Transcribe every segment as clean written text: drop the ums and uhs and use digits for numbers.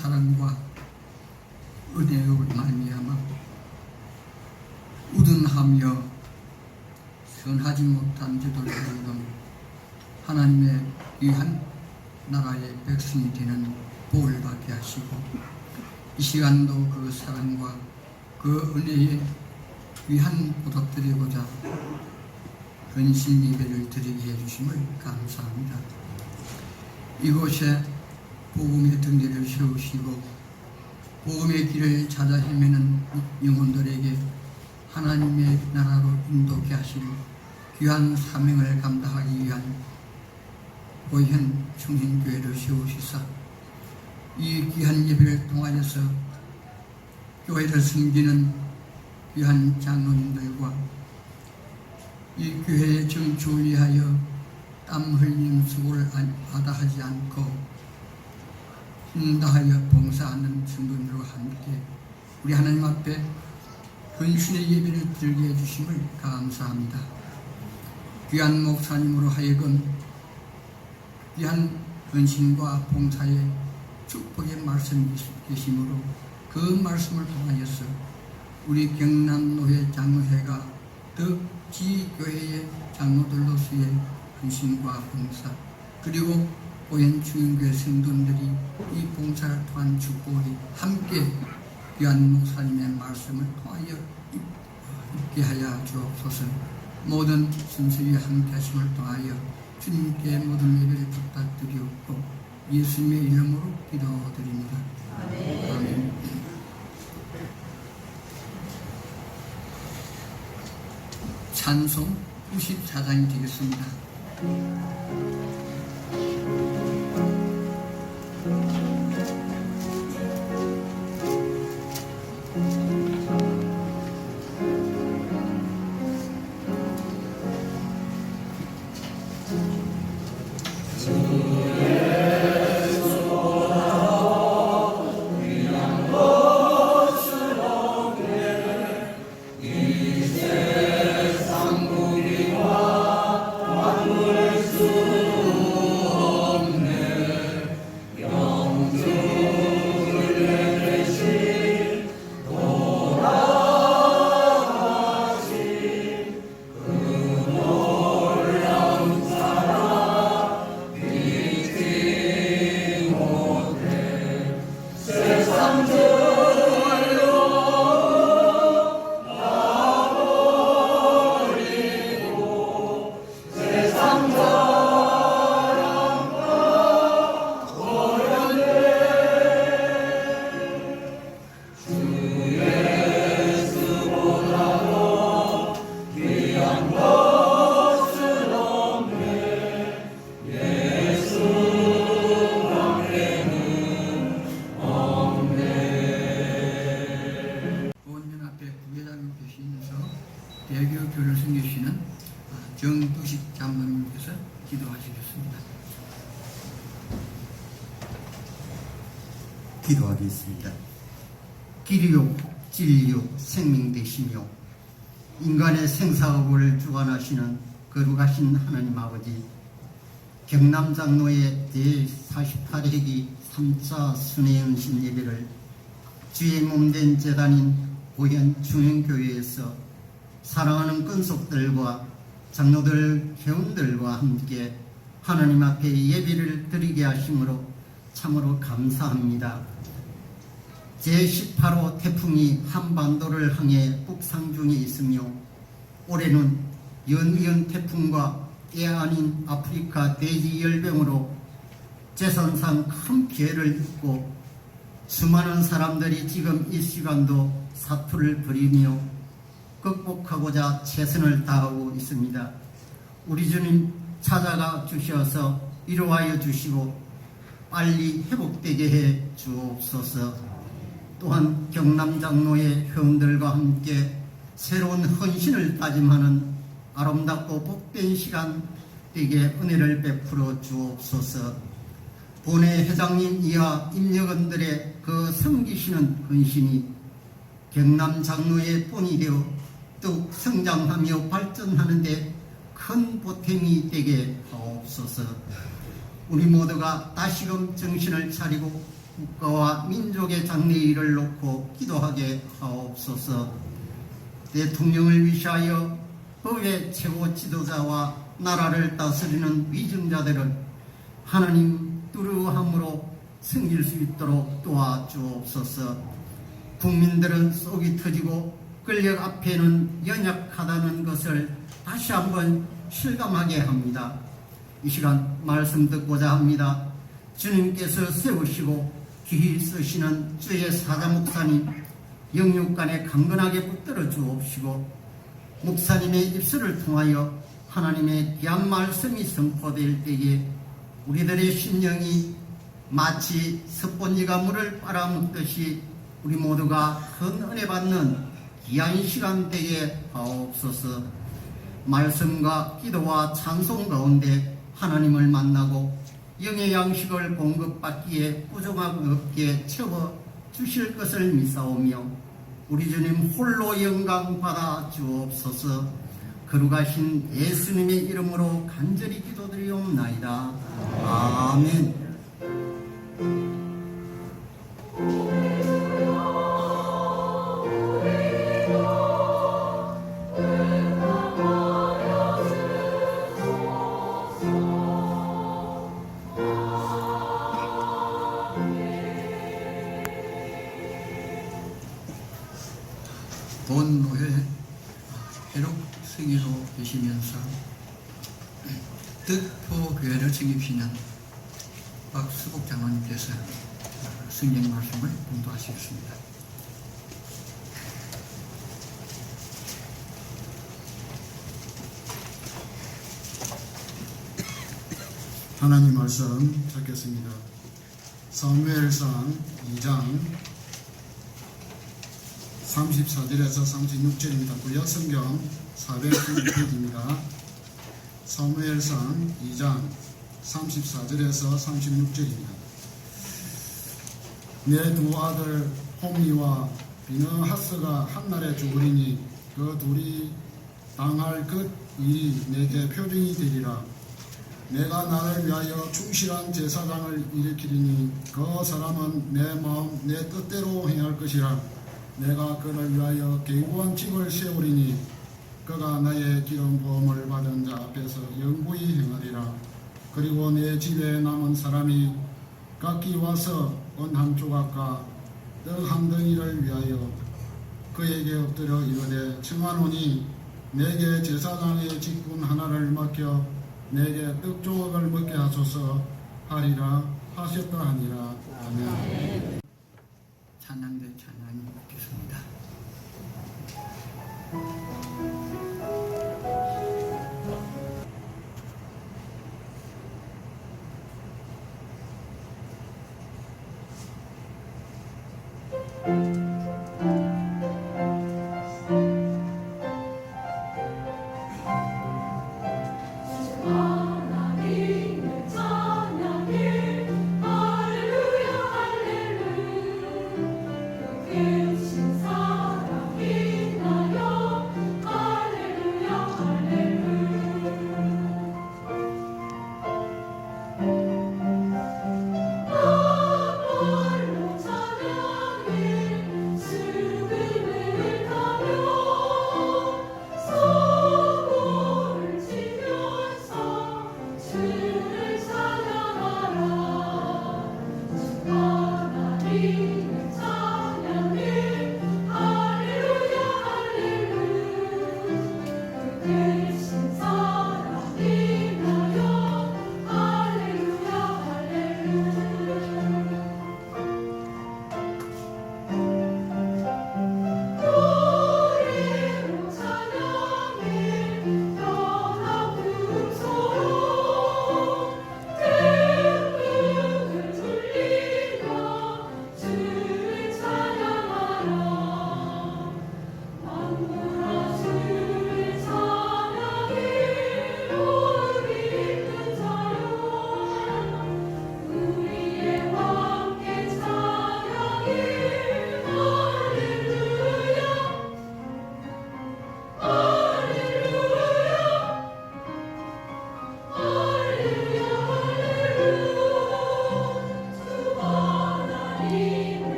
사랑과 은혜로 말미암아 우둔하며 선하지 못한 저들로는 하나님의 귀한 나라의 백성이 되는 복을 받게 하시고, 이 시간도 그 사랑과 그 은혜에 귀한 보답드리고자 헌신 예배를 드리게 해주심을 감사합니다. 이곳에 복음의 등대를 세우시고 복음의 길을 찾아 헤매는 영혼들에게 하나님의 나라로 인도케 하실 귀한 사명을 감당하기 위한 고현 충신교회를 세우시사 이 귀한 예배를 통하여서 교회를 섬기는 귀한 장로님들과 이 교회의 정치를 위하여 땀 흘림 수고를 마다하지 않고 힘다하여 봉사하는 성도들과 함께 우리 하나님 앞에 헌신의 예배를 드리게 해주심을 감사합니다. 귀한 목사님으로 하여금 귀한 헌신과 봉사의 축복의 말씀이 계시므로 그 말씀을 통하여서 우리 경남노회 장로회가 더 지교회의 장로들로서의 헌신과 봉사, 그리고 오현 중인교회 성도들이 이 봉사를 통한 축복이 함께 귀한 목사님의 말씀을 통하여 있게 하여 주옵소서. 모든 순서에 함께 하심을 통하여 주님께 모든 예배를 부탁드리옵고 예수님의 이름으로 기도드립니다. 아멘. 찬송 94장이 되겠습니다. 대교교를 섬기시는 정두식 장로님께서 기도하시겠습니다. 기도하겠습니다. 길이요 진리요 생명 되시며 인간의 생사업을 주관하시는 거룩하신 하나님 아버지, 경남장로의 제48회기 3차 순회연신 예배를 주의 몸된 제단인 오현 중흥교회에서 사랑하는 끈속들과 장로들, 회원들과 함께 하나님 앞에 예배를 드리게 하심으로 참으로 감사합니다. 제18호 태풍이 한반도를 향해 북상중에 있으며 올해는 연이은 태풍과 때 아닌 아프리카 돼지열병으로 재산상 큰 피해를 입고 수많은 사람들이 지금 이 시간도 사투를 벌이며 극복하고자 최선을 다하고 있습니다. 우리 주님 찾아가 주셔서 위로하여 주시고 빨리 회복되게 해 주옵소서. 또한 경남장로의 회원들과 함께 새로운 헌신을 다짐하는 아름답고 복된 시간 되게 은혜를 베풀어 주옵소서. 본회 회장님 이하 임력원들의 그 섬기시는 헌신이 경남장로의 본이 되어 더욱 성장하며 발전하는 데 큰 보탬이 되게 하옵소서. 우리 모두가 다시금 정신을 차리고 국가와 민족의 장래일을 놓고 기도하게 하옵소서. 대통령을 위시하여 법의 최고 지도자와 나라를 다스리는 위정자들을 하나님 뚜루함으로 섬길 수 있도록 도와주옵소서. 국민들은 속이 터지고 권력 앞에는 연약하다는 것을 다시 한번 실감하게 합니다. 이 시간 말씀 듣고자 합니다. 주님께서 세우시고 귀히 쓰시는 주의 사자 목사님 영육간에 강건하게 붙들어 주옵시고 목사님의 입술을 통하여 하나님의 귀한 말씀이 선포될 때에 우리들의 심령이 마치 섭본지가 물을 빨아먹듯이 우리 모두가 큰 은혜 받는 귀한 시간 되게 하옵소서. 말씀과 기도와 찬송 가운데 하나님을 만나고 영의 양식을 공급받기에 부족함 없게 채워 주실 것을 믿사오며 우리 주님 홀로 영광 받아 주옵소서. 거룩하신 예수님의 이름으로 간절히 기도드리옵나이다. 아멘. 본노회 해록 승위로 계시면서 득포교회를 책임지는 박수복 장로님께서 성경 말씀을 봉독하시겠습니다. 하나님 말씀 듣겠습니다. 사무엘상 2장 34절에서 36절입니다. 구약 성경 416페이지입니다. 사무엘상 2장 34절에서 36절입니다. 내 두 아들 홈리와 비느하스가 한날에 죽으리니 그 둘이 당할 그 일이 내게 표징이 되리라. 내가 나를 위하여 충실한 제사장을 일으키리니 그 사람은 내 마음 내 뜻대로 행할 것이라. 내가 그를 위하여 견고한 집을 세우리니 그가 나의 기름 부음을 받은 자 앞에서 영구히 행하리라. 그리고 내 집에 남은 사람이 각기 와서 은 한 조각과 떡 한 덩이를 위하여 그에게 엎드려 이르되 청하노니 내게 제사장의 직분 하나를 맡겨 내게 떡 조각을 먹게 하소서 하리라 하셨다 하니라. 아멘. 찬양대 찬양이 있겠습니다. 신 사랑 빛나요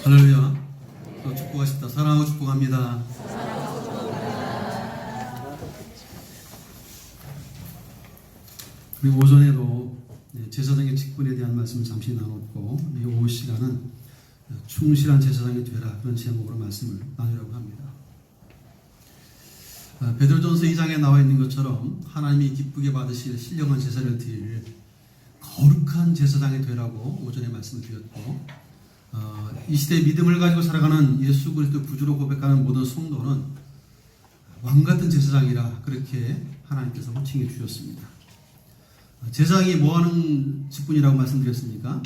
할렐루야. 축복하십니다. 사랑하고 축복합니다. 그리고 오전에도 제사장의 직분에 대한 말씀을 잠시 나눴고, 이 오후 시간은 충실한 제사장이 되라, 그런 제목으로 말씀을 나누려고 합니다. 베드로전서 2장에 나와 있는 것처럼 하나님이 기쁘게 받으실 신령한 제사를 드릴 거룩한 제사장이 되라고 오전에 말씀을 드렸고, 이 시대의 믿음을 가지고 살아가는 예수 그리스도 구주로 고백하는 모든 성도는 왕같은 제사장이라 그렇게 하나님께서 호칭해 주셨습니다. 제사장이 뭐하는 직분이라고 말씀드렸습니까?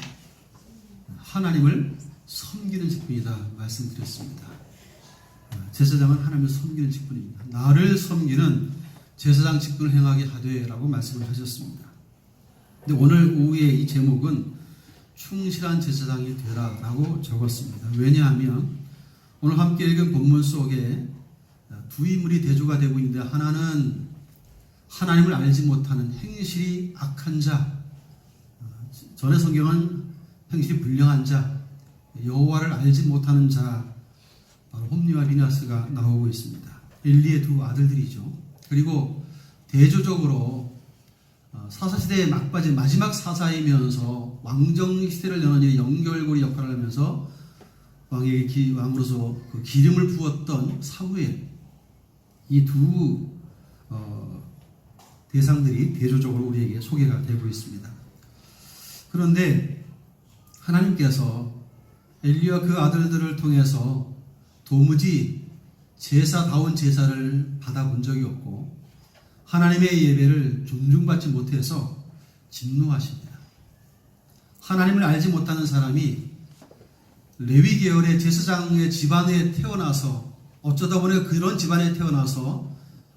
하나님을 섬기는 직분이다 말씀드렸습니다. 제사장은 하나님을 섬기는 직분입니다. 나를 섬기는 제사장 직분을 행하게 하되 라고 말씀을 하셨습니다. 근데 오늘 오후의 이 제목은 충실한 제사장이 되라 라고 적었습니다. 왜냐하면 오늘 함께 읽은 본문 속에 두 인물이 대조가 되고 있는데, 하나는 하나님을 알지 못하는 행실이 악한 자, 전의 성경은 행실이 불량한 자, 여호와를 알지 못하는 자, 바로 홈리와 비나스가 나오고 있습니다. 엘리의 두 아들들이죠. 그리고 대조적으로 사사시대의 막바지 마지막 사사이면서 왕정시대를 여는 일에 연결고리 역할을 하면서 왕으로서 그 기름을 부었던 사무엘, 이 두 대상들이 대조적으로 우리에게 소개가 되고 있습니다. 그런데 하나님께서 엘리와 그 아들들을 통해서 도무지 제사다운 제사를 받아본 적이 없고 하나님의 예배를 존중받지 못해서 진노하십니다. 하나님을 알지 못하는 사람이 레위 계열의 제사장의 집안에 태어나서, 어쩌다 보니 그런 집안에 태어나서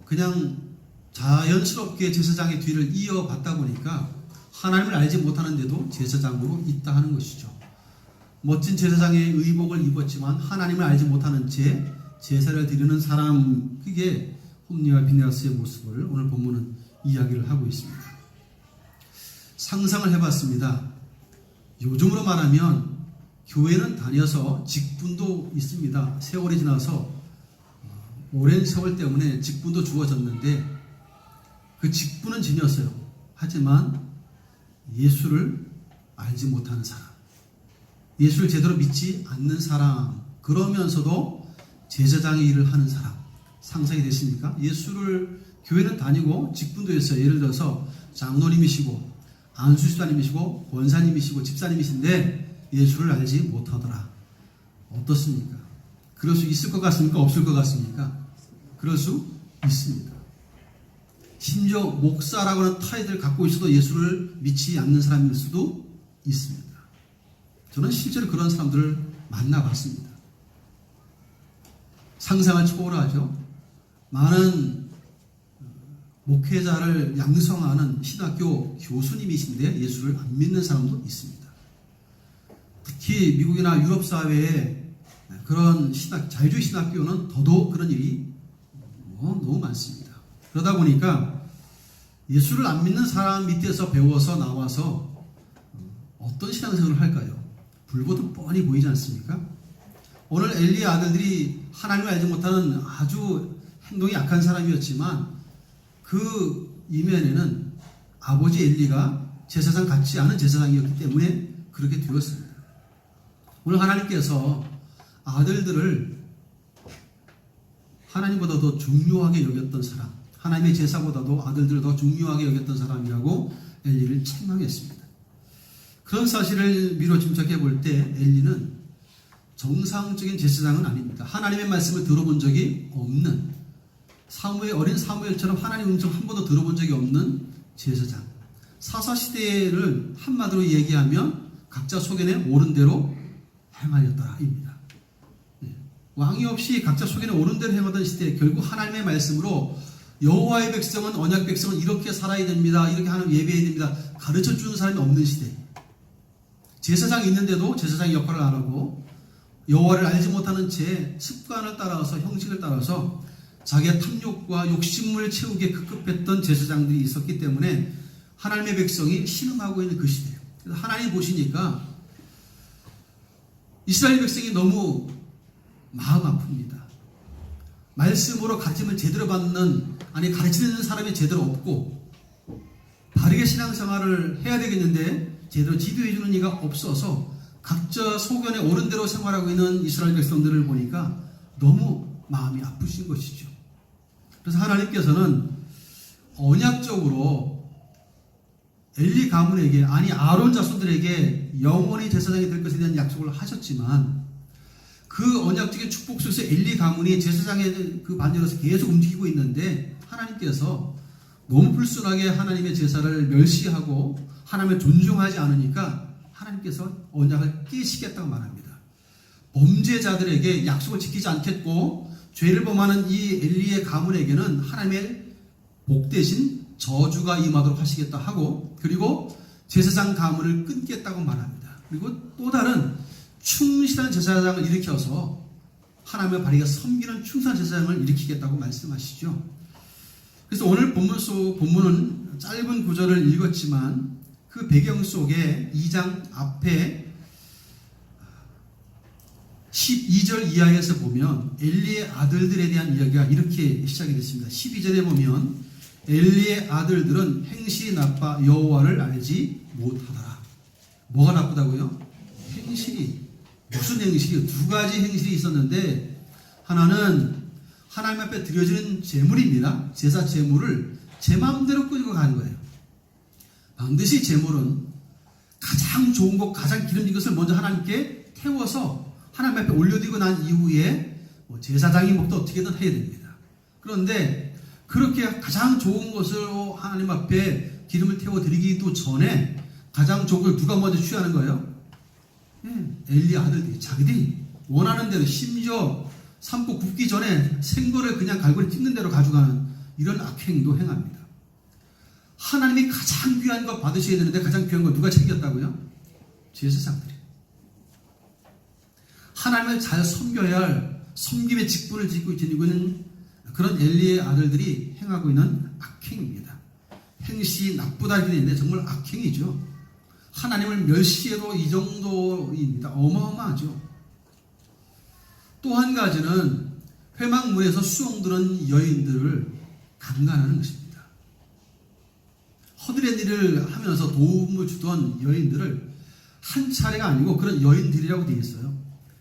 그냥 자연스럽게 제사장의 뒤를 이어받다 보니까 하나님을 알지 못하는데도 제사장으로 있다 하는 것이죠. 멋진 제사장의 의복을 입었지만 하나님을 알지 못하는 채 제사를 드리는 사람, 그게 홈리와 비네아스의 모습을 오늘 본문은 이야기를 하고 있습니다. 상상을 해봤습니다. 요즘으로 말하면 교회는 다녀서 직분도 있습니다. 세월이 지나서 오랜 세월 때문에 직분도 주어졌는데 그 직분은 지녔어요. 하지만 예수를 알지 못하는 사람, 예수를 제대로 믿지 않는 사람, 그러면서도 제사장의 일을 하는 사람, 상상이 됐습니까? 예수를 교회는 다니고 직분도 했어요. 예를 들어서 장로님이시고 안수집사님이시고 권사님이시고 집사님이신데 예수를 알지 못하더라. 어떻습니까? 그럴 수 있을 것 같습니까? 없을 것 같습니까? 그럴 수 있습니다. 심지어 목사라고 하는 타이틀을 갖고 있어도 예수를 믿지 않는 사람일 수도 있습니다. 저는 실제로 그런 사람들을 만나봤습니다. 상상을 초월하죠. 많은 목회자를 양성하는 신학교 교수님이신데 예수를 안 믿는 사람도 있습니다. 특히 미국이나 유럽 사회에 그런 자유주의 신학교는 더더욱 그런 일이 너무 많습니다. 그러다 보니까 예수를 안 믿는 사람 밑에서 배워서 나와서 어떤 신앙생활을 할까요? 불보듯 뻔히 보이지 않습니까? 오늘 엘리의 아들들이 하나님을 알지 못하는 아주 행동이 약한 사람이었지만 그 이면에는 아버지 엘리가 제사장 같지 않은 제사장이었기 때문에 그렇게 되었습니다. 오늘 하나님께서 아들들을 하나님보다 더 중요하게 여겼던 사람, 하나님의 제사보다도 아들들을 더 중요하게 여겼던 사람이라고 엘리를 책망했습니다. 그런 사실을 미뤄 짐작해 볼 때 엘리는 정상적인 제사장은 아닙니다. 하나님의 말씀을 들어본 적이 없는, 어린 사무엘처럼 하나님 음성 한 번도 들어본 적이 없는 제사장. 사사시대를 한마디로 얘기하면 각자 소견에 옳은 대로 행하였다입니다. 왕이 없이 각자 속에는 옳은 대로 행하던 시대에 결국 하나님의 말씀으로 여호와의 백성은 언약 백성은 이렇게 살아야 됩니다. 이렇게 하는 예배해야 됩니다. 가르쳐 주는 사람이 없는 시대. 제사장이 있는데도 제사장의 역할을 안 하고 여호와를 알지 못하는 제 습관을 따라서 형식을 따라서 자기의 탐욕과 욕심을 채우기에 급급했던 제사장들이 있었기 때문에 하나님의 백성이 신음하고 있는 그 시대예요. 그래서 하나님 보시니까 이스라엘 백성이 너무 마음 아픕니다. 말씀으로 가르침을 제대로 받는, 아니 가르치는 사람이 제대로 없고 바르게 신앙생활을 해야 되겠는데 제대로 지도해주는 이가 없어서 각자 소견에 옳은 대로 생활하고 있는 이스라엘 백성들을 보니까 너무 마음이 아프신 것이죠. 그래서 하나님께서는 언약적으로 엘리 가문에게, 아니 아론 자손들에게 영원히 제사장이 될 것에 대한 약속을 하셨지만 그 언약적인 축복 속에서 엘리 가문이 제사장의 그 반열에서 계속 움직이고 있는데 하나님께서 너무 불순하게 하나님의 제사를 멸시하고 하나님을 존중하지 않으니까 하나님께서 언약을 깨시겠다고 말합니다. 범죄자들에게 약속을 지키지 않겠고 죄를 범하는 이 엘리의 가문에게는 하나님의 복 대신 저주가 임하도록 하시겠다 하고, 그리고 제사장 가문을 끊겠다고 말합니다. 그리고 또 다른 충실한 제사장을 일으켜서 하나님의 바르게 섬기는 충성한 제사장을 일으키겠다고 말씀하시죠. 그래서 오늘 본문은 짧은 구절을 읽었지만 그 배경 속에 2장 앞에 12절 이하에서 보면 엘리의 아들들에 대한 이야기가 이렇게 시작이 됐습니다. 12절에 보면 엘리의 아들들은 행실이 나빠 여호와를 알지 못하더라. 뭐가 나쁘다고요? 행실이. 무슨 행실이? 두 가지 행실이 있었는데 하나는 하나님 앞에 드려지는 제물입니다. 제사 제물을 제 마음대로 끌고 가는 거예요. 반드시 제물은 가장 좋은 것, 가장 기름진 것을 먼저 하나님께 태워서 하나님 앞에 올려드리고 난 이후에 제사장이 먹든 어떻게든 해야 됩니다. 그런데 그렇게 가장 좋은 것을 하나님 앞에 기름을 태워드리기도 전에 가장 좋은 걸 누가 먼저 취하는 거예요? 엘리 아들들이 자기들이 원하는 대로, 심지어 삶고 굽기 전에 생거를 그냥 갈고리 찢는 대로 가져가는 이런 악행도 행합니다. 하나님이 가장 귀한 거 받으셔야 되는데 가장 귀한 거 누가 챙겼다고요? 제사장들이. 하나님을 잘 섬겨야 할 섬김의 직분을 지고 있는 그런 엘리의 아들들이 행하고 있는 악행입니다. 행시 나쁘다 이랬는데 정말 악행이죠. 하나님을 멸시해도 이 정도입니다. 어마어마하죠. 또 한 가지는 회막문에서 수용드는 여인들을 강간하는 것입니다. 허드렛 일을 하면서 도움을 주던 여인들을 한 차례가 아니고 그런 여인들이라고 되어 있어요.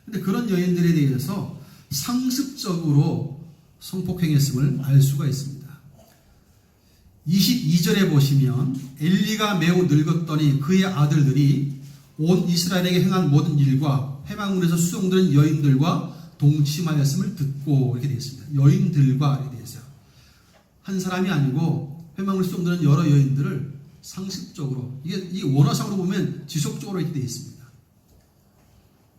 근데 그런 여인들에 대해서 상습적으로 성폭행했음을 알 수가 있습니다. 22절에 보시면 엘리가 매우 늙었더니 그의 아들들이 온 이스라엘에게 행한 모든 일과 회막문에서 수용되는 여인들과 동침하였음을 듣고 이렇게 되어 있습니다. 여인들과 이렇게 되어 있어요. 한 사람이 아니고 회막문에 수용되는 여러 여인들을 상습적으로, 이게 원어상으로 보면 지속적으로 이렇게 되어 있습니다.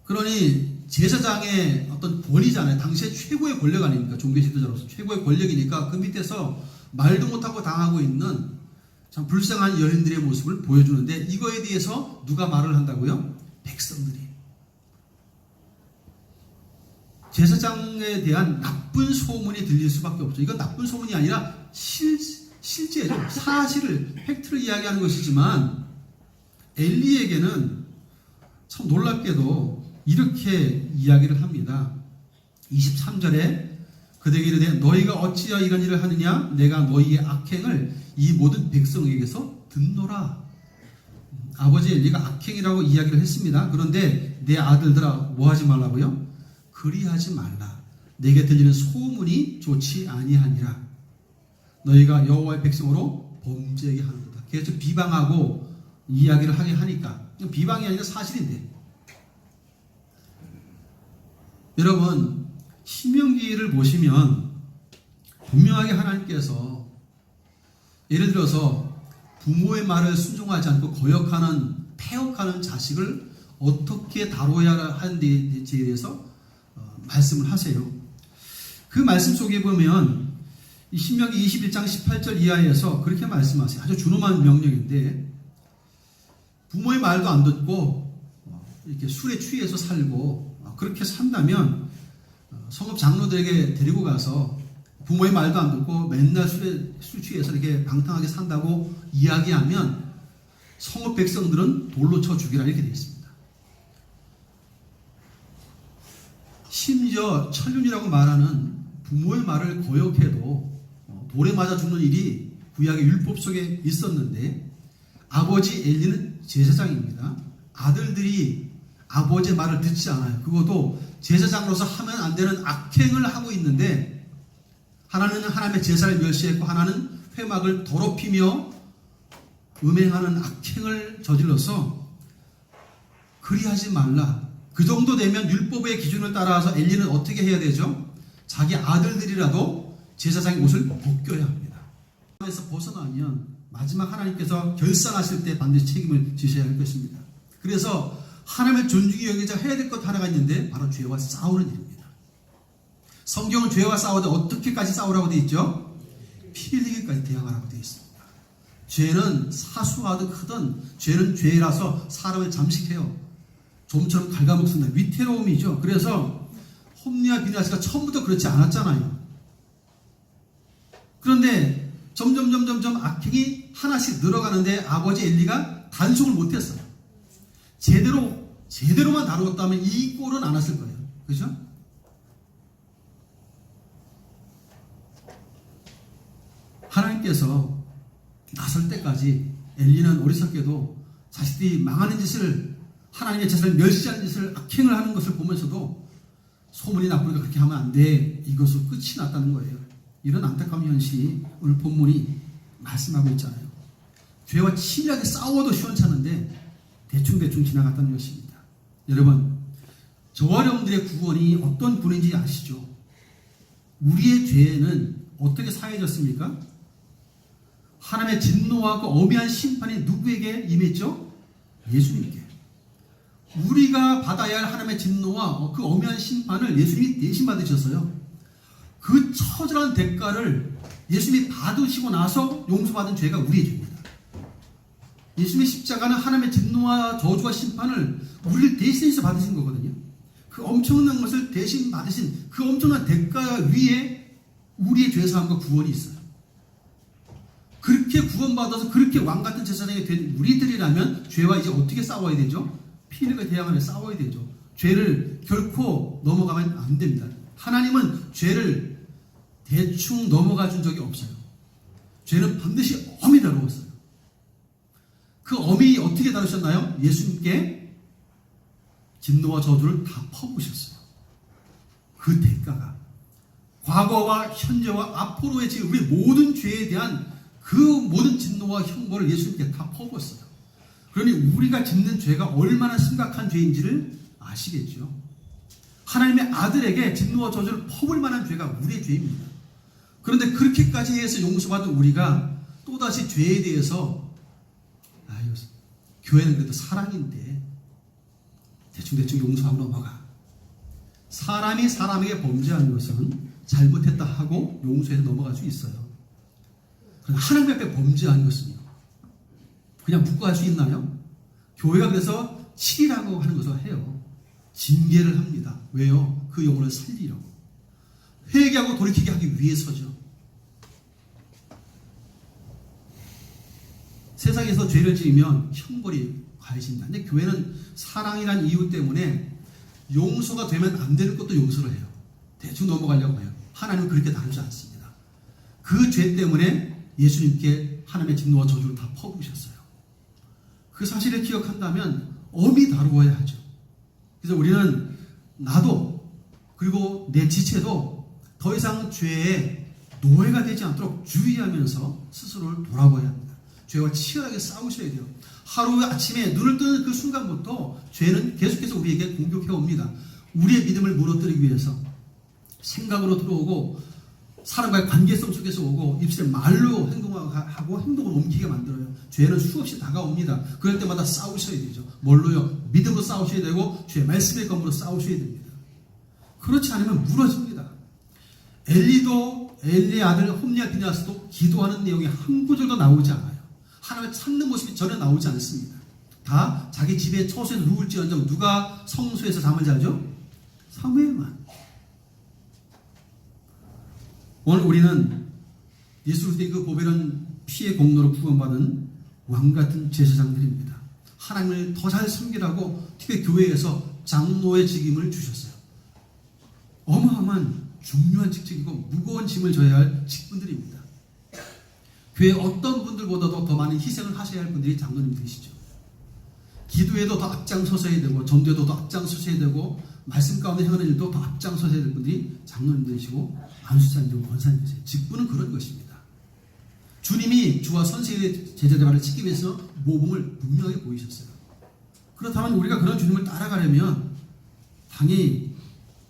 그러니 제사장의 어떤 권위잖아요. 당시에 최고의 권력 아닙니까? 종교 지도자로서 최고의 권력이니까 그 밑에서 말도 못하고 당하고 있는 참 불쌍한 여인들의 모습을 보여주는데 이거에 대해서 누가 말을 한다고요? 백성들이. 제사장에 대한 나쁜 소문이 들릴 수밖에 없죠. 이건 나쁜 소문이 아니라 실제죠. 사실을, 팩트를 이야기하는 것이지만 엘리에게는 참 놀랍게도 이렇게 이야기를 합니다. 23절에 그들에게 이르되 너희가 어찌하여 이런 일을 하느냐? 내가 너희의 악행을 이 모든 백성에게서 듣노라. 아버지 엘리가 악행이라고 이야기를 했습니다. 그런데 내 아들들아 뭐 하지 말라고요? 그리하지 말라. 내게 들리는 소문이 좋지 아니하니라. 너희가 여호와의 백성으로 범죄하게 하는도다. 계속 비방하고 이야기를 하게 하니까 비방이 아니라 사실인데. 여러분 신명기를 보시면 분명하게 하나님께서 예를 들어서 부모의 말을 순종하지 않고 거역하는, 폐역하는 자식을 어떻게 다뤄야 하는지에 대해서 말씀을 하세요. 그 말씀 속에 보면 이 신명기 21장 18절 이하에서 그렇게 말씀하세요. 아주 준엄한 명령인데 부모의 말도 안 듣고 이렇게 술에 취해서 살고 그렇게 산다면 성읍 장로들에게 데리고 가서 부모의 말도 안 듣고 맨날 술 취해서 이렇게 방탕하게 산다고 이야기하면 성읍 백성들은 돌로 쳐 죽이라 이렇게 되어 있습니다. 심지어 천륜이라고 말하는 부모의 말을 거역해도 돌에 맞아 죽는 일이 구약의 율법 속에 있었는데 아버지 엘리는 제사장입니다. 아들들이 아버지의 말을 듣지 않아요. 그것도 제사장으로서 하면 안 되는 악행을 하고 있는데 하나는 하나님의 제사를 멸시했고 하나는 회막을 더럽히며 음행하는 악행을 저질러서 그리하지 말라. 그 정도 되면 율법의 기준을 따라서 엘리는 어떻게 해야 되죠? 자기 아들들이라도 제사장의 옷을 벗겨야 합니다. 에서 벗어나면 마지막 하나님께서 결산하실 때 반드시 책임을 지셔야 할 것입니다. 그래서 하나님을 존중히 여기자 해야 될 것 하나가 있는데 바로 죄와 싸우는 일입니다. 성경은 죄와 싸우되 어떻게까지 싸우라고 되어 있죠? 피 흘리기까지 대항하라고 되어 있습니다. 죄는 사소하든 크든 죄는 죄라서 사람을 잠식해요. 좀처럼 갉아먹습니다. 위태로움이죠. 그래서 홈리와 비나스가 처음부터 그렇지 않았잖아요. 그런데 점점 악행이 하나씩 늘어가는데 아버지 엘리가 단속을 못했어요. 제대로만 다루었다면 이 꼴은 안 왔을 거예요. 그죠? 하나님께서 나설 때까지 엘리는 어리석게도 자식들이 망하는 짓을 하나님의 제사를 멸시하는 짓을 악행을 하는 것을 보면서도 소문이 나쁘니까 그렇게 하면 안 돼. 이것으로 끝이 났다는 거예요. 이런 안타까운 현실이 오늘 본문이 말씀하고 있잖아요. 죄와 치밀하게 싸워도 시원찮은데 대충 지나갔다는 것입니다. 여러분, 저와 여러분들의 구원이 어떤 구원인지 아시죠? 우리의 죄는 어떻게 사해졌습니까? 하나님의 진노와 그 엄미한 심판이 누구에게 임했죠? 예수님께. 우리가 받아야 할 하나님의 진노와 그 엄미한 심판을 예수님이 대신 받으셨어요. 그 처절한 대가를 예수님이 받으시고 나서 용서받은 죄가 우리의 죄입니다. 예수님의 십자가는 하나님의 진노와 저주와 심판을 우리를 대신해서 받으신 거거든요. 그 엄청난 것을 대신 받으신 그 엄청난 대가 위에 우리의 죄사함과 구원이 있어요. 그렇게 구원받아서 그렇게 왕같은 제사장이 된 우리들이라면 죄와 이제 어떻게 싸워야 되죠? 피해가 대항하며 싸워야 되죠. 죄를 결코 넘어가면 안 됩니다. 하나님은 죄를 대충 넘어가 준 적이 없어요. 죄는 반드시 엄히 다루었어요. 그 엄히 어떻게 다루셨나요? 예수님께 진노와 저주를 다 퍼부으셨어요. 그 대가가 과거와 현재와 앞으로의 지금 우리 모든 죄에 대한 그 모든 진노와 형벌을 예수님께 다 퍼부었어요. 그러니 우리가 짓는 죄가 얼마나 심각한 죄인지를 아시겠죠. 하나님의 아들에게 진노와 저주를 퍼부을 만한 죄가 우리의 죄입니다. 그런데 그렇게까지 해서 용서받은 우리가 또다시 죄에 대해서 교회는 그래도 사랑인데 대충 용서하고 넘어가. 사람이 사람에게 범죄하는 것은 잘못했다 하고 용서해서 넘어갈 수 있어요. 그런데 하나님 앞에 범죄하는 것은요, 그냥 묻고 할 수 있나요? 교회가 그래서 치리라고 하는 것을 해요. 징계를 합니다. 왜요? 그 영혼을 살리려고. 회개하고 돌이키게 하기 위해서죠. 세상에서 죄를 지으면 형벌이 가해집니다. 근데 교회는 사랑이란 이유 때문에 용서가 되면 안 되는 것도 용서를 해요. 대충 넘어가려고 해요. 하나님은 그렇게 다루지 않습니다. 그 죄 때문에 예수님께 하나님의 진노와 저주를 다 퍼부으셨어요. 그 사실을 기억한다면 엄히 다루어야 하죠. 그래서 우리는 나도 그리고 내 지체도 더 이상 죄의 노예가 되지 않도록 주의하면서 스스로를 돌아봐야 합니다. 죄와 치열하게 싸우셔야 돼요. 하루 아침에 눈을 뜨는 그 순간부터 죄는 계속해서 우리에게 공격해 옵니다. 우리의 믿음을 무너뜨리기 위해서 생각으로 들어오고 사람과의 관계성 속에서 오고 입술에 말로 행동하고 행동을 옮기게 만들어요. 죄는 수없이 다가옵니다. 그럴 때마다 싸우셔야 되죠. 뭘로요? 믿음으로 싸우셔야 되고 죄의 말씀의 검으로 싸우셔야 됩니다. 그렇지 않으면 무너집니다. 엘리의 아들 홈리와 비느하스도 기도하는 내용이 한 구절도 나오지 않아요. 하나님을 찾는 모습이 전혀 나오지 않습니다. 다 자기 집에 처소에 누울지언정 누가 성소에서 잠을 자죠? 사무엘만. 오늘 우리는 예수 그리스도의 그 보배로운 피의 공로로 구원받은 왕같은 제사장들입니다. 하나님을 더 잘 섬기라고 특히 교회에서 장로의 직임을 주셨어요. 어마어마한 중요한 직책이고 무거운 짐을 져야 할 직분들입니다. 교회 어떤 분들보다도 더 많은 희생을 하셔야 할 분들이 장로님들이시죠. 기도에도 더 앞장서셔야 되고 전도에도 더 앞장서셔야 되고 말씀 가운데 행하는 일도 더 앞장서셔야 될 분들이 장로님들이시고 안수사님들고 권사님들이세요. 직분은 그런 것입니다. 주님이 주와 선생의 제자들을 지키기 위해서 모범을 분명하게 보이셨어요. 그렇다면 우리가 그런 주님을 따라가려면 당연히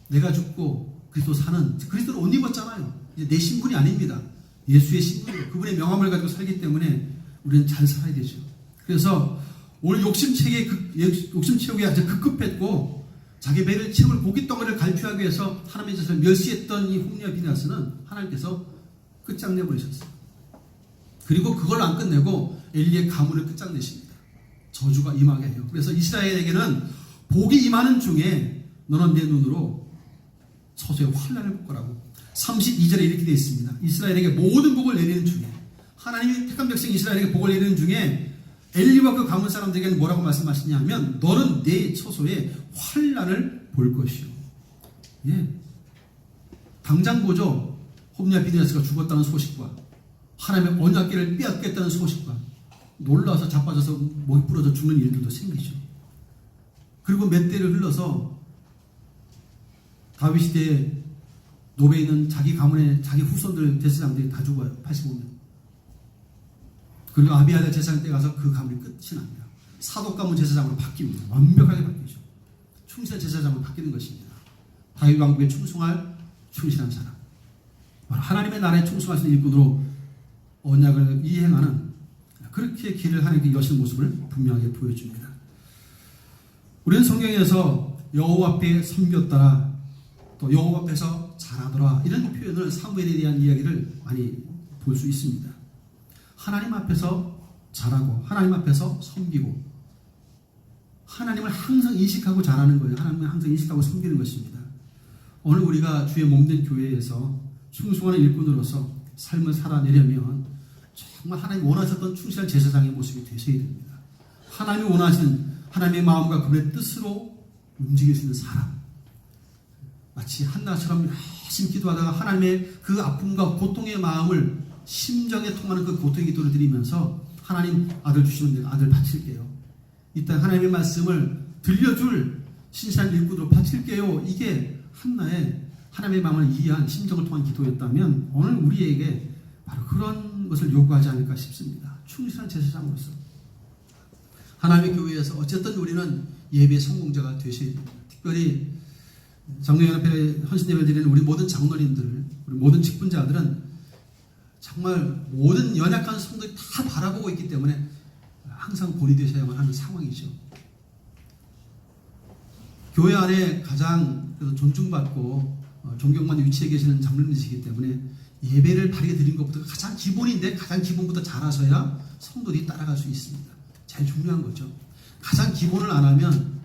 내가 죽고 그리스도 사는, 그리스도를 옷 입었잖아요. 이제 내 신분이 아닙니다. 예수의 신분으로 그분의 명함을 가지고 살기 때문에 우리는 잘 살아야 되죠. 그래서 오늘 욕심채우기에 아주 급급했고 자기 배를 채울 고깃덩어리를 갈피하기 위해서 하나님의 자신을 멸시했던 이 홈리와 비느하스는 하나님께서 끝장내버리셨어요. 그리고 그걸 안 끝내고 엘리의 가문을 끝장내십니다. 저주가 임하게 해요. 그래서 이스라엘에게는 복이 임하는 중에 너는 내 눈으로 서서히 환난을 볼 거라고 32절에 이렇게 되어 있습니다. 이스라엘에게 모든 복을 내리는 중에, 하나님이 택한 백성 이스라엘에게 복을 내리는 중에 엘리와 그 가문 사람들에게는 뭐라고 말씀하시냐면 너는 내 처소에 환난을 볼 것이요. 예. 당장 보죠. 홈리와 비느하스가 죽었다는 소식과 하나님의 언약궤를 빼앗겠다는 소식과 놀라서 자빠져서 목이 부러져 죽는 일들도 생기죠. 그리고 몇 대를 흘러서 다윗 시대에 노베에 있는 자기 가문의 자기 후손들 제사장들이 다 죽어요. 85명. 그리고 아비아달 제사장 때 가서 그 가문이 끝이 납니다. 사독 가문 제사장으로 바뀝니다. 완벽하게 바뀌죠. 충실한 제사장으로 바뀌는 것입니다. 다윗 왕국에 충성할 충실한 사람. 하나님의 나라에 충성하시는 일꾼으로 언약을 이행하는 그렇게 길을 하나님께 여신 모습을 분명하게 보여줍니다. 우리는 성경에서 여호와 앞에 섬겼더라, 또 여호와 앞에서 잘하더라 이런 표현을 사무엘에 대한 이야기를 많이 볼 수 있습니다. 하나님 앞에서 잘하고 하나님 앞에서 섬기고 하나님을 항상 인식하고 잘하는 거예요. 하나님을 항상 인식하고 섬기는 것입니다. 오늘 우리가 주의 몸된 교회에서 충성하는 일꾼으로서 삶을 살아내려면 정말 하나님 원하셨던 충실한 제사장의 모습이 되셔야 됩니다. 하나님이 원하시는 하나님의 마음과 그분의 뜻으로 움직일 수 있는 사람, 마치 한나처럼 열심히 기도하다가 하나님의 그 아픔과 고통의 마음을 심정에 통하는 그 고통의 기도를 드리면서 하나님 아들 주시면 아들 바칠게요. 일단 하나님의 말씀을 들려줄 신실한 일꾼으로 바칠게요. 이게 한나의 하나님의 마음을 이해한 심정을 통한 기도였다면 오늘 우리에게 바로 그런 것을 요구하지 않을까 싶습니다. 충실한 제사장으로서 하나님의 교회에서 어쨌든 우리는 예배 성공자가 되셔야 됩니다. 특별히 장로연합회 헌신예배를 드리는 우리 모든 장로님들, 우리 모든 직분자들은 정말 모든 연약한 성도들이 다 바라보고 있기 때문에 항상 본이 되셔야만 하는 상황이죠. 교회 안에 가장 존중받고 존경받는 위치에 계시는 장로님이시기 때문에 예배를 바르게 드린 것부터 가장 기본인데 가장 기본부터 잘하셔야 성도들이 따라갈 수 있습니다. 제일 중요한 거죠. 가장 기본을 안 하면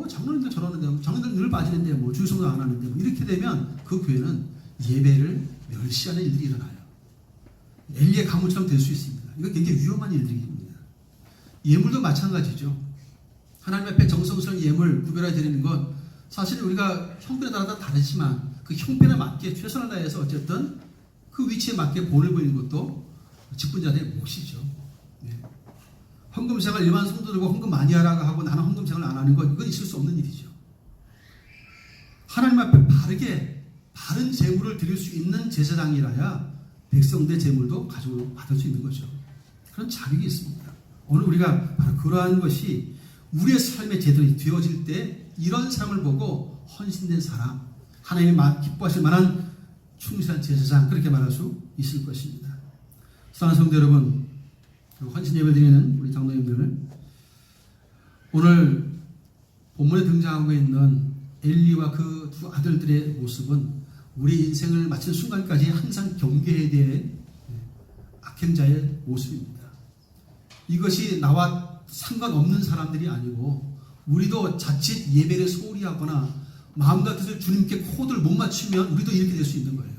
장로님들 저러는데, 장로님들 늘 빠지는데 주일성도 안 하는데 이렇게 되면 그 교회는 예배를 멸시하는 일들이 일어나요. 엘리의 가문처럼 될 수 있습니다. 이거 굉장히 위험한 일들입니다. 예물도 마찬가지죠. 하나님 앞에 정성스러운 예물 구별해 드리는 건 사실 우리가 형편에 따라 다르지만 그 형편에 맞게 최선을 다해서 어쨌든 그 위치에 맞게 본을 보이는 것도 직분자들의 몫이죠. 네. 헌금생활 일반 성도들과 헌금 많이 하라고 하고 나는 헌금생활 안 하는 것, 이건 있을 수 없는 일이죠. 하나님 앞에 바른 재물을 드릴 수 있는 제사장이라야 백성들의 재물도 가지고 받을 수 있는 거죠. 그런 자격이 있습니다. 오늘 우리가 바로 그러한 것이 우리의 삶의 제도가 되어질 때 이런 사람을 보고 헌신된 사람, 하나님이 기뻐하실 만한 충실한 제사장, 그렇게 말할 수 있을 것입니다. 사랑하는 성도 여러분, 헌신 예배 드리는 우리 장로님들, 오늘 본문에 등장하고 있는 엘리와 그 두 아들들의 모습은 우리 인생을 마치는 순간까지 항상 경계해야 될 악행자의 모습입니다. 이것이 나와 상관없는 사람들이 아니고 우리도 자칫 예배를 소홀히 하거나 마음과 뜻을 주님께 코드를 못 맞추면 우리도 이렇게 될 수 있는 거예요.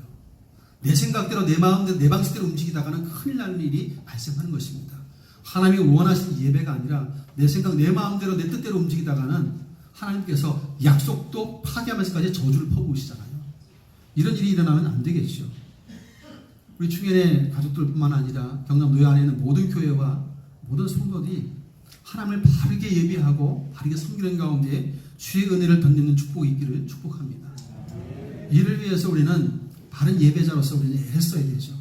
내 생각대로 내 마음대로 내 방식대로 움직이다가는 큰일 나는 일이 발생하는 것입니다. 하나님이 원하시는 예배가 아니라 내 생각 내 마음대로 내 뜻대로 움직이다가는 하나님께서 약속도 파괴하면서까지 저주를 퍼부으시잖아요. 이런 일이 일어나면 안 되겠죠. 우리 충현의 가족들뿐만 아니라 경남 노예 안에 있는 모든 교회와 모든 성도들이 하나님을 바르게 예배하고 바르게 섬기는 가운데 주의 은혜를 덧입는 축복이 있기를 축복합니다. 이를 위해서 우리는 바른 예배자로서 우리는 애를 써야 되죠.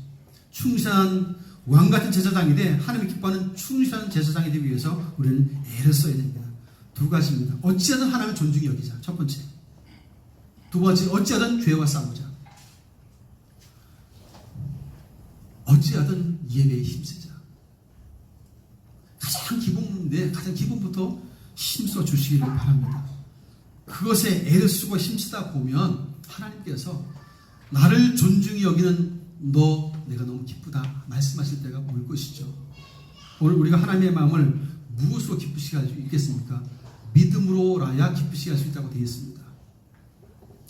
충실한 왕같은 제사장이 돼 하나님이 기뻐하는 충실한 제사장이 되기 위해서 우리는 애를 써야 됩니다. 두 가지입니다. 어찌하든 하나님을 존중히 여기자. 첫 번째. 두 번째, 어찌하든 죄와 싸우자. 어찌하든 예배에 힘쓰자. 가장 기본부터 힘써 주시기를 바랍니다. 그것에 애를 쓰고 힘쓰다 보면 하나님께서 나를 존중히 여기는 너 내가 너무 기쁘다 말씀하실 때가 올 것이죠. 오늘 우리가 하나님의 마음을 무엇으로 기쁘시게 할 수 있겠습니까? 믿음으로라야 기쁘시게 할 수 있다고 되어 있습니다.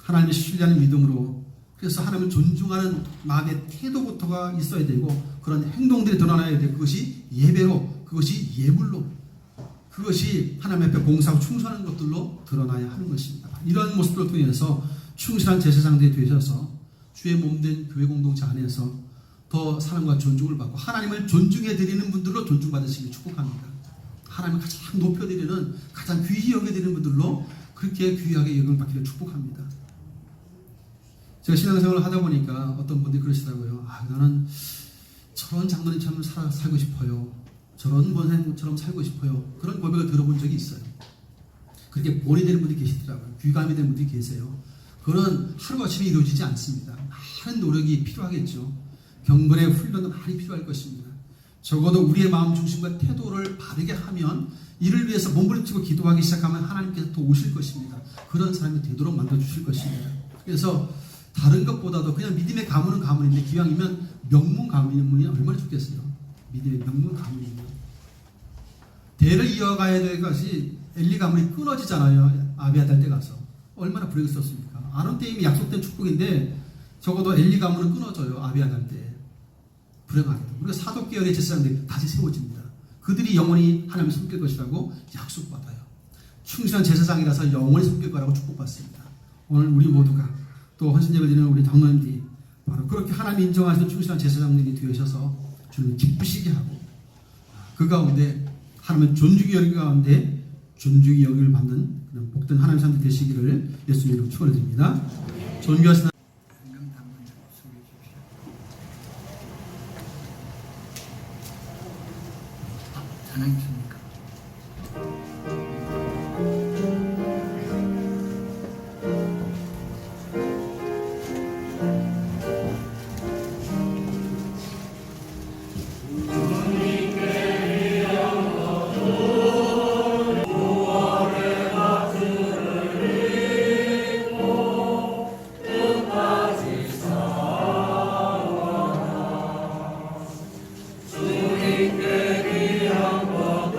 하나님을 신뢰하는 믿음으로, 그래서 하나님을 존중하는 마음의 태도부터가 있어야 되고 그런 행동들이 드러나야 되고 그것이 예배로, 그것이 예물로, 그것이 하나님 앞에 봉사하고 충성하는 것들로 드러나야 하는 것입니다. 이런 모습들을 통해서 충실한 제사장들이 되셔서 주의 몸된 교회 공동체 안에서 더 사랑과 존중을 받고 하나님을 존중해 드리는 분들로 존중받으시길 축복합니다. 하나님을 가장 높여드리는, 가장 귀히 여겨드리는 분들로 그렇게 귀하게 여김을 받기를 축복합니다. 제가 신앙생활을 하다 보니까 어떤 분들이 그러시더라고요. 나는 저런 장로님처럼 살고 싶어요. 저런 권사님처럼 살고 싶어요. 그런 고백을 들어본 적이 있어요. 그렇게 본이 되는 분들이 계시더라고요. 귀감이 되는 분들이 계세요. 그건 하루아침에 이루어지지 않습니다. 많은 노력이 필요하겠죠. 경건의 훈련도 많이 필요할 것입니다. 적어도 우리의 마음 중심과 태도를 바르게 하면 이를 위해서 몸부림치고 기도하기 시작하면 하나님께서 또 오실 것입니다. 그런 사람이 되도록 만들어주실 것입니다. 그래서 다른 것보다도 그냥 믿음의 가문은 가문인데 기왕이면 명문 가문이 얼마나 좋겠어요. 믿음의 명문 가문이면 대를 이어가야 될 것이 엘리 가문이 끊어지잖아요. 아비아달 때 가서 얼마나 불행했었습니까? 아론 때 이미 약속된 축복인데 적어도 엘리 가문은 끊어져요. 아비아달 때 불행하게도. 그리고 사독 계열의 제사장들이 다시 세워집니다. 그들이 영원히 하나님을 섬길 것이라고 약속받아요. 충실한 제사장이라서 영원히 섬길 거라고 축복받습니다. 오늘 우리 모두가 또 헌신예배 드리는 우리 장로님들이 바로 그렇게 하나님 인정하시는 충실한 제사장들이 되셔서 주님을 기쁘시게 하고 그 가운데 하나님을 존중히 여기는 가운데 존중히 여기를 받는 그런 복된 하나님의 사람들 되시기를 예수님 이름으로 축원드립니다. 존귀하신 하나님입니까? 주님께 귀한 것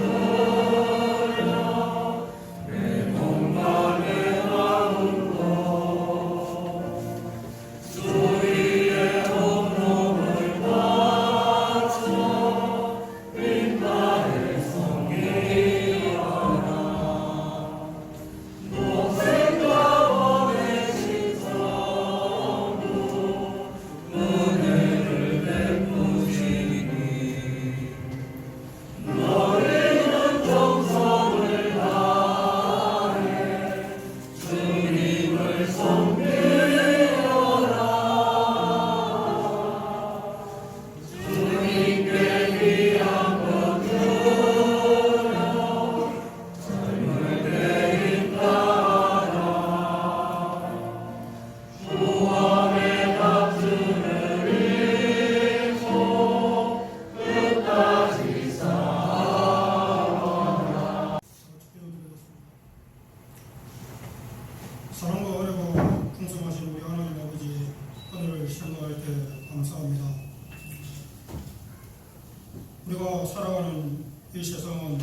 우리가 살아가는 이 세상은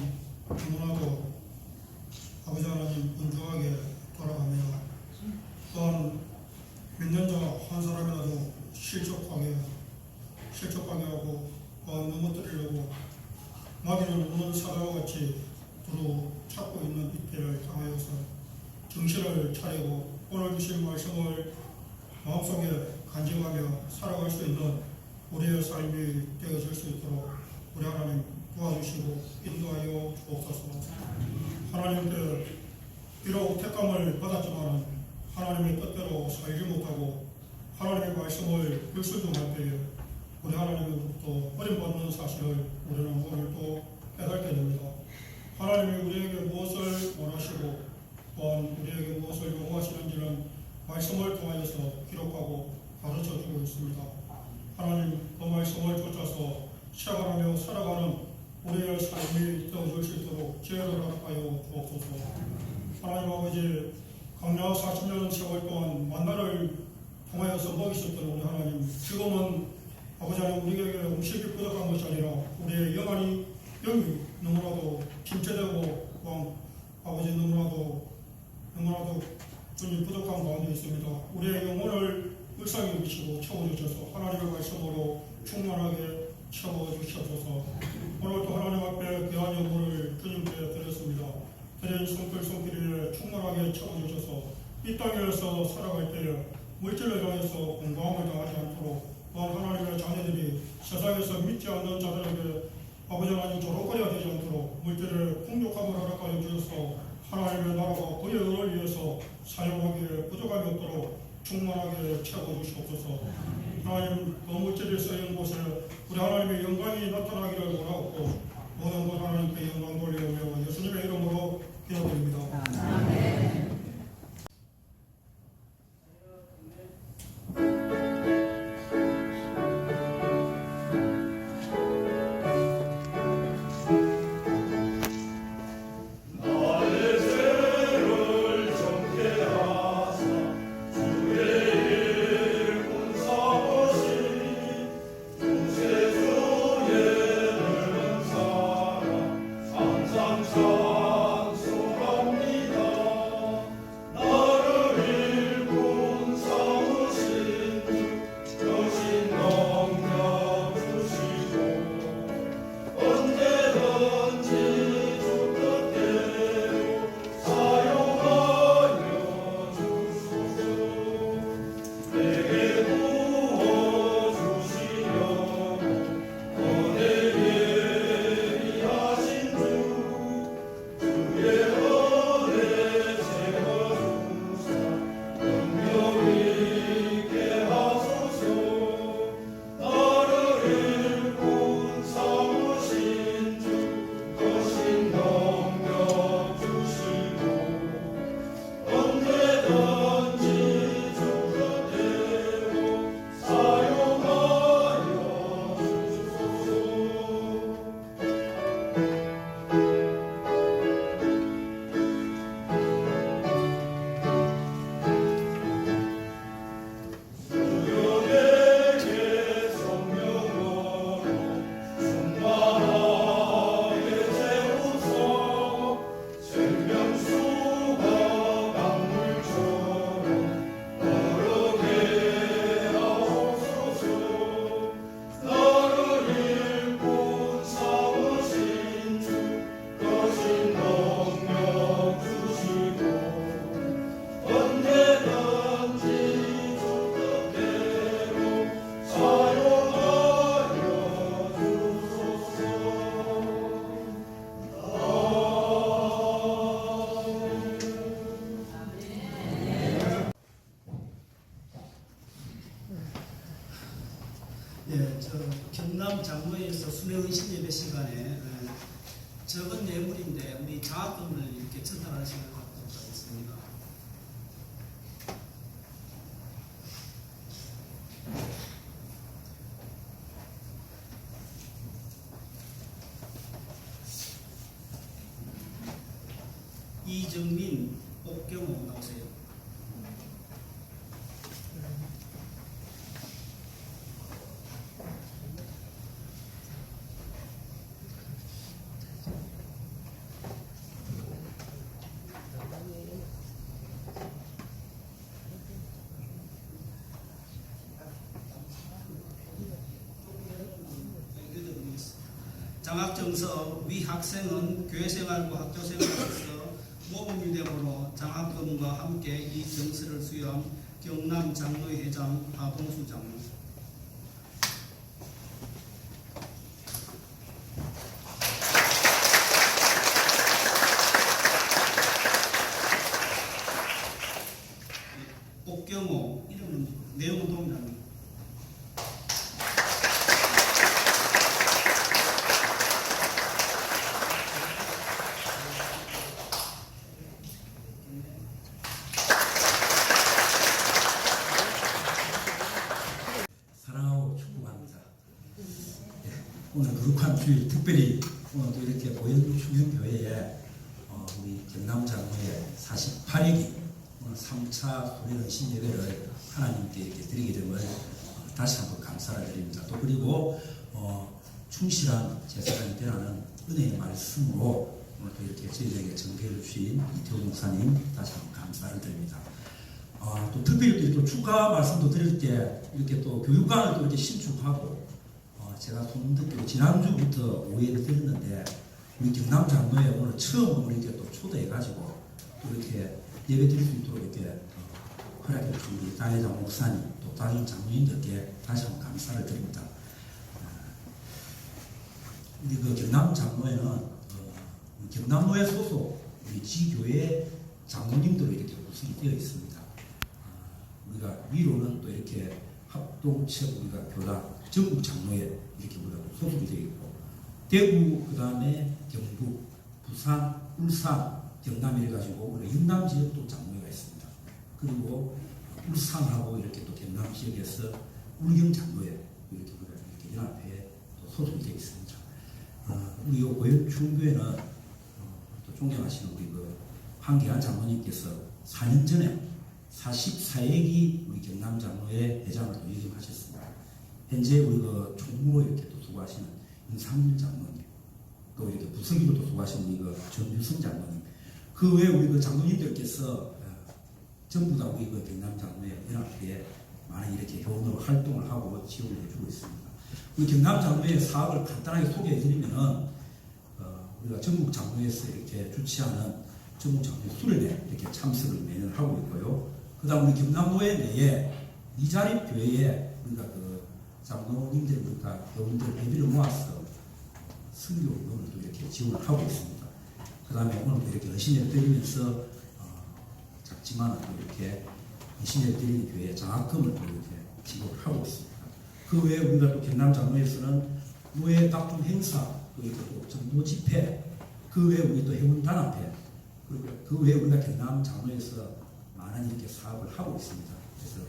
너무나도 아버지 하나님 분주하게 돌아갑니다. 또한 믿는 자 한 사람이라도 실족하게 하고 또한 넘어뜨리려고 마귀는 우는 사자와 같이 두루 찾고 있는 이때를 당하여서 정신을 차리고 오늘 주신 말씀을 마음속에 간직하며 살아갈 수 있는 우리의 삶이 되어질 수 있도록 우리 하나님 도와주시고 인도하여 주옵소서. 하나님께 비록 택감을 받았지만 하나님의 뜻대로 살지 못하고 하나님의 말씀을 불순종할 때에 우리 하나님으로부터 버림받는 사실을 우리는 오늘 또 깨닫게 됩니다. 하나님이 우리에게 무엇을 원하시고 또한 우리에게 무엇을 요구하시는지는 말씀을 통하여서 기록하고 가르쳐주고 있습니다. 하나님 그 말씀을 쫓아서 시작하며 살아가는 우리의 삶이 되어줄 수 있도록 지혜를 허락하여 주옵소서. 하나님 아버지 강약 40년 세월 동안 만나를 통하여서 먹이셨던 우리 하나님, 지금은 아버지 하나님 우리에게 음식이 부족한 것이 아니라 우리의 영이 너무나도 침체되고 아버지 너무나도 주님 부족한 가운데 있습니다. 우리의 영혼을 불쌍히 여기시고 채워주셔서 하나님의 말씀으로 충만하게 채워주셔서 오늘도 하나님 앞에 귀한 영혼을 주님께 드렸습니다. 드린 손길에 충만하게 채워주셔서 이 땅에서 살아갈 때에 물질을 통해서 공부함을 당하지 않도록 또한 하나님의 자녀들이 세상에서 믿지 않는 자들에게 아버지 하나님 조롱거리가 되지 않도록 물질을 풍족함을 허락하여 주셔서 하나님의 나라가 그의 의를 위해서 사용하기에 부족함이 없도록 충만하게 채워주시옵소서. 하나님 그 물질이 쓰인 곳에 우리 하나님의 영광이 나타나기를 원하옵고 모든 것 하나님께 영광 돌리오며 예수님의 이름으로 기도드립니다. 아멘. 경남 장로에서 수명의식 예배 시간에 적은 예물인데 우리 자금을 이렇게 전달하시는 것 갖도록 하겠습니다. 이정민, 옥경호 나오세요. 장학정서 위 학생은 교회생활과 학교생활에서 모범유대으로 장학금과 함께 이 정서를 수여한 경남 장로회 회장 하봉수 장로. 옥경호 이름은 내용은 동일합니다. 사랑하고 축복합니다. 오늘 거룩한 주일 특별히 오늘도 이렇게 보현충현교회에 우리 경남장로회 48회기 오늘 3차 보현신 예배를 하나님께 이렇게 드리게 됨을 다시 한번 감사를 드립니다. 또 그리고 충실한 제사장이 되라는 은혜의 말씀으로 오늘 또 이렇게 저희에게 전개해 주신 이태호 목사님 다시 한번 감사를 드립니다. 또 특별히 또 축하 말씀도 드릴 때 이렇게 또 교육관을 또 이렇게 신축하고 제가 소문 듣기로 지난주부터 오해를 드렸는데 우리 경남 장로에 오늘 처음으로 이렇게 또 초대해가지고 또 이렇게 예배 드릴 수 있도록 이렇게 허락해 주신 우리 다혜장 목사님 또 다른 장로님들께 다시 한번 감사를 드립니다. 우리 그 경남 장로에는 우리 경남로에 소속 우리 지교회 장로님들로 이렇게 구성이 되어 있습니다. 우리가 위로는 또 이렇게 합동체 우리가 교단 전국 장로회 이렇게 우리가 소속이 되어 있고 대구 그 다음에 경북, 부산, 울산, 경남 이래 가지고 우리 영남 지역도 장로회가 있습니다. 그리고 울산하고 이렇게 또 경남 지역에서 울경 장로회 이렇게 우리가 이렇게 연합회에 또 소속이 되어 있습니다. 우리 요 보현충교회는 또 존경하시는 우리 그 한계한 장로님께서 4년 전에 44회기 우리 경남 장로회 회장을 또 역임하셨습니다. 현재 우리 그 총무로 이렇게 또 수고하시는 윤상민 장로님, 또 이렇게 부서기로 또 수고하시는 우리 그 전유성 장로님, 그 외에 우리 그 장로님들께서 전부 다 우리 그 경남 장로회 연합회에 많은 이렇게 교원으로 활동을 하고 지원을 해주고 있습니다. 우리 경남 장로회 사업을 간단하게 소개해드리면은 우리가 전국 장로회에서 이렇게 주최하는 전국 장로회 수련회 이렇게 참석을 매년 하고 있고요. 그다음 우리 경남노회 내에 이자립 교회에 우리가 그 장로님들 우리가 교원들 예비를 모아서 선교 운동을 또 이렇게 지원을 하고 있습니다. 그다음에 오늘도 이렇게 헌신을 드리면서 작지만 또 이렇게 헌신을 드리는 교회에 장학금을 또 이렇게 지급을 하고 있습니다. 그 외에 우리가 또 경남 장로에서는 노예 다툼 행사, 또 이렇게 또 정도 집회, 그 외에 우리 또 회원 단합회, 그 외에 우리가 경남 장로에서 많은 이렇게 사업을 하고 있습니다. 그래서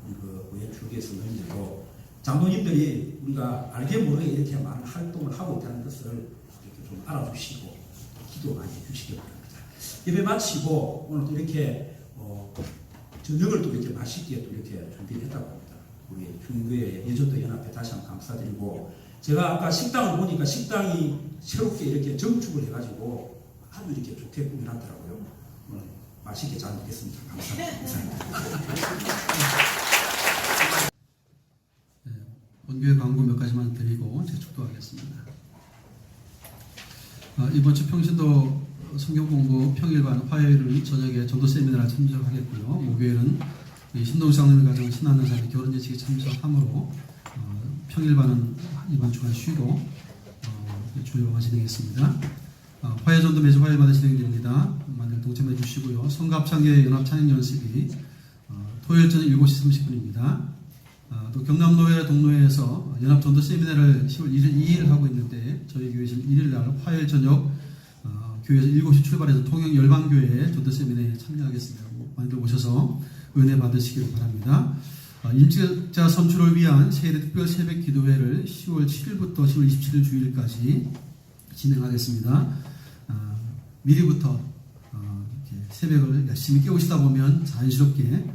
우리 그 보현충교회 성도님들도 장로님들이 우리가 알게 모르게 이렇게 많은 활동을 하고 있다는 것을 이렇게 좀 알아주시고 기도 많이 해주시기 바랍니다. 예배 마치고 오늘 또 이렇게 저녁을 또 이렇게 맛있게 또 이렇게 준비를 했다고 합니다. 우리 중교회 예전도 연합회 다시 한번 감사드리고, 제가 아까 식당을 보니까 식당이 새롭게 이렇게 정축을 해가지고 아주 이렇게 좋게 꾸며놨더라고요. 오늘 맛있게 잘 먹겠습니다. 감사합니다. 네, 본교회 광고 몇 가지만 드리고 제 축도하겠습니다. 이번 주 평신도 성경공부 평일반 화요일은 저녁에 전도 세미나를 참석하겠고요. 목요일은 신동식 장로님 가정 신하는 자리 결혼 예식에 참석하므로 평일반은 이번 주간 쉬고 주일반만 진행했습니다. 화요전도 매주 화요일마다 진행됩니다. 많이 동참해 주시고요. 성갑창계 연합 찬양 연습이 토요일 저녁 7시 30분입니다. 또 경남노회 동노회에서 연합 전도 세미나를 10월 1일 2일 하고 있는데 저희 교회에서는 1일 날 화요일 저녁 교회에서 7시 출발해서 통영 열방교회에 전도 세미나에 참여하겠습니다. 많이들 오셔서 은혜 받으시길 바랍니다. 임직자 선출을 위한 세례 특별 새벽 기도회를 10월 7일부터 10월 27일 주일까지 진행하겠습니다. 미리부터 이렇게 새벽을 열심히 깨우시다 보면 자연스럽게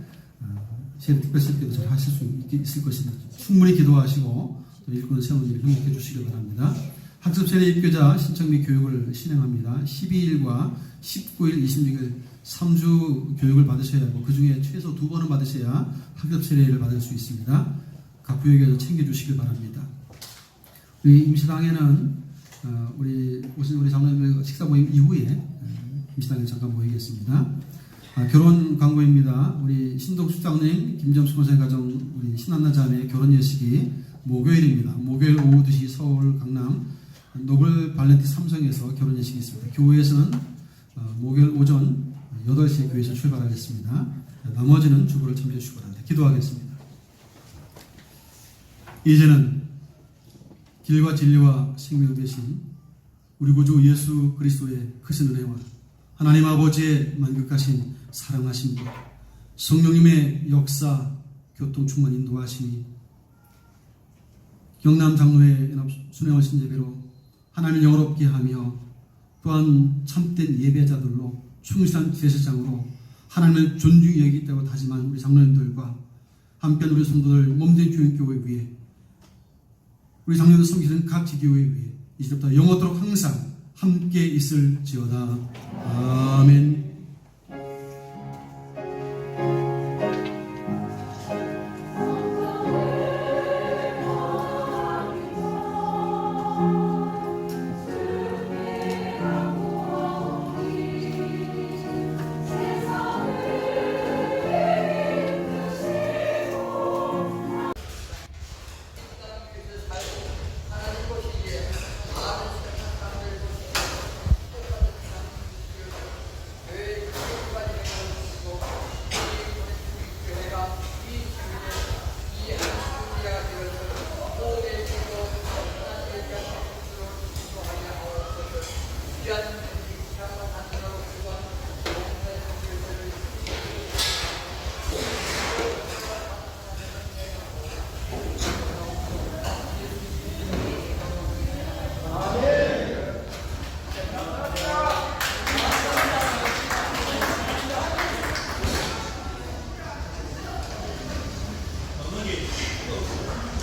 세례 특별 새벽 기도 잘 하실 수 있을 것입니다. 충분히 기도하시고 또 일꾼을 세우는 일을 협력해 주시길 바랍니다. 학습 세례 입교자 신청 및 교육을 진행합니다. 12일과 19일, 26일 3주 교육을 받으셔야 하고 그 중에 최소 2번은 받으셔야 학습 세례를 받을 수 있습니다. 각 구역에서 챙겨주시길 바랍니다. 우리 임시당에는 우리 오신 우리 장로님의 식사 모임 이후에 김씨당에 잠깐 모이겠습니다. 결혼 광고입니다. 우리 신동숙 장로님, 김점수 권사님 가정 우리 신한나 자매의 결혼 예식이 목요일입니다. 목요일 오후 2시 서울 강남 노블 발렌티 삼성에서 결혼 예식이 있습니다. 교회에서는 목요일 오전 8시에 교회에서 출발하겠습니다. 나머지는 주부를 참여해 주시기 바랍니다. 기도하겠습니다. 이제는 길과 진리와 생명이 되신 우리 구주 예수 그리스도의 크신 은혜와 하나님 아버지의 만극하신 사랑하심과 성령님의 역사, 교통 충만 인도하심이 경남 장로회 연합 순회원신 예배로 하나님을 영화롭게 하며 또한 참된 예배자들로 충실한 제사장으로 하나님을 존중히 여기겠다고 다짐한 우리 장로님들과 한편 우리 성도들 몸된 교인교회 위에 우리 장로들 섬기는 각 지교회 위에 이제부터 영원토록 항상 함께 있을지어다. 아멘.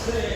네.